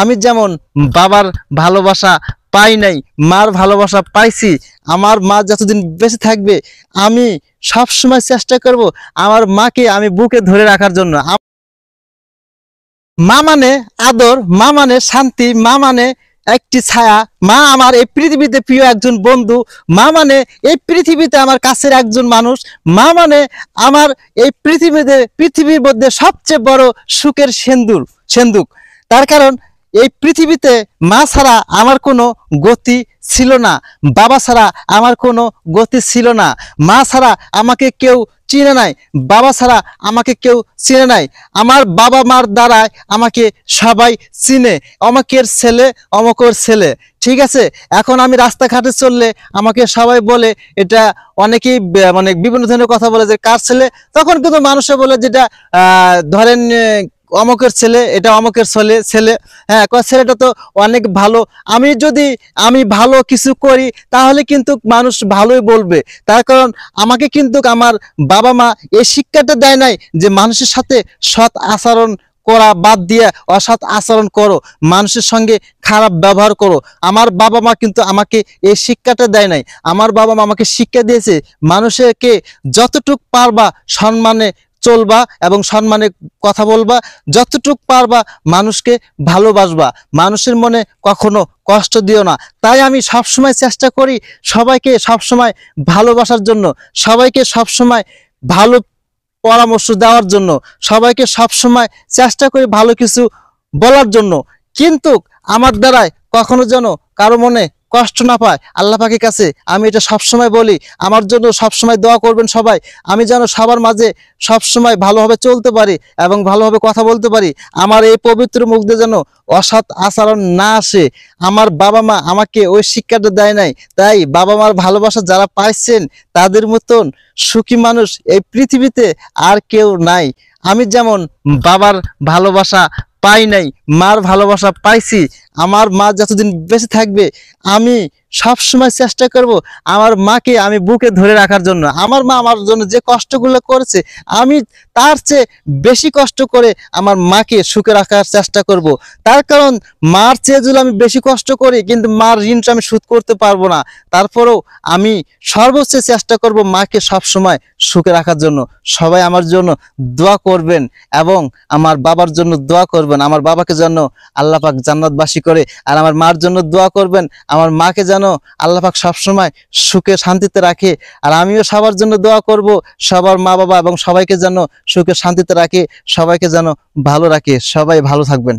আমি যেমন বাবার ভালোবাসা পাই নাই, মার ভালোবাসা পাইছি। আমার মা যতদিন বেঁচে থাকবে আমি সব সময় চেষ্টা করব আমার মাকে আমি বুকে ধরে রাখার জন্য। মা মানে আদর, মা মানে শান্তি, মা মানে একটি ছায়া, মা আমার এই পৃথিবীতে প্রিয় একজন বন্ধু, মা মানে এই পৃথিবীতে আমার কাছের একজন মানুষ, মা মানে আমার এই পৃথিবীর মধ্যে সবচেয়ে বড় সুখের সেন্দুক। তার কারণ এই পৃথিবীতে মা ছাড়া আমার কোনো গতি ছিল না, বাবা ছাড়া আমার কোনো গতি ছিল না, মা ছাড়া আমাকে কেউ চিনে নাই, বাবা ছাড়া আমাকে কেউ চিনে নাই। আমার বাবা মার দ্বারাই আমাকে সবাই চিনে, অমকের ছেলে অমকর ছেলে। ঠিক আছে, এখন আমি রাস্তাঘাটে চললে আমাকে সবাই বলে, এটা অনেকেই মানে বিভিন্ন ধরনের কথা বলে যে কার ছেলে, তখন কিন্তু মানুষে বলে যেটা ধরেন অমকের ছেলে, এটা অমকের ছেলে। হ্যাঁ, ছেলেটা তো অনেক ভালো। আমি ভালো কিছু করি তাহলে কিন্তু মানুষ ভালোই বলবে। তার কারণ আমাকে কিন্তু আমার বাবা মা এই শিক্ষাটা দেয় নাই যে মানুষের সাথে সৎ আচরণ করা বাদ দিয়ে অসৎ আচরণ করো, মানুষের সঙ্গে খারাপ ব্যবহার করো। আমার বাবা মা কিন্তু আমাকে এই শিক্ষাটা দেয় নাই। আমার বাবা মা আমাকে শিক্ষা দিয়েছে মানুষকে যতটুক পারবা সম্মানে চলবা এবং সম্মানে কথা বলবা, যতটুক পারবা মানুষকে ভালোবাসবা, মানুষের মনে কখনো কষ্ট দিও না। তাই আমি সবসময় চেষ্টা করি সবাইকে সবসময় ভালোবাসার জন্য, সবাইকে সবসময় ভালো পরামর্শ দেওয়ার জন্য, সবাইকে সবসময় চেষ্টা করি ভালো কিছু বলার জন্য। কিন্তু আমার দ্বারাই কখনো যেন কারো মনে কষ্ট না পায়, আল্লাহ পাকের কাছে আমি এটা সবসময় বলি। আমার জন্য সবসময় দোয়া করবেন সবাই, আমি যেন সবার মাঝে সবসময় ভালোভাবে চলতে পারি এবং ভালোভাবে কথা বলতে পারি। আমার এই পবিত্র মুখ দিয়ে যেন অসৎ আচরণ না আসে। আমার বাবা মা আমাকে ওই শিক্ষাটা দেয় নাই, তাই বাবা মার ভালোবাসা যারা পাইছেন তাদের মতন সুখী মানুষ এই পৃথিবীতে আর কেউ নাই। আমি যেমন বাবার ভালোবাসা পাই নাই, মার ভালোবাসা পাইছি। আমার মা যতদিন বেঁচে থাকবে আমি সব সময় চেষ্টা করব আমার মাকে আমি বুকে ধরে রাখার জন্য। আমার মা আমার জন্য যে কষ্টগুলো করেছে আমি তার চেয়ে বেশি কষ্ট করে আমার মাকে সুখে রাখার চেষ্টা করব। তার কারণ মার চেয়ে যদি আমি বেশি কষ্ট করি কিন্তু মার ঋণটা আমি শোধ করতে পারবো না। তারপরেও আমি সর্বোচ্চ চেষ্টা করব মাকে সব সময় সুখে রাখার জন্য। সবাই আমার জন্য দোয়া করবেন এবং আমার বাবার জন্য দোয়া করবেন, আমার বাবাকে যেন আল্লাহ পাক জান্নাতবাসী করে। আর আমার মার জন্য দোয়া করবেন, আমার মাকে যেন আল্লাহ পাক সবসময় সুখে শান্তিতে রাখে। আর আমিও সবার জন্য দোয়া করব, সবার মা বাবা এবং সবাইকে যেন সুখে শান্তিতে রাখে, সবাইকে যেন ভালো রাখে। সবাই ভালো থাকবেন।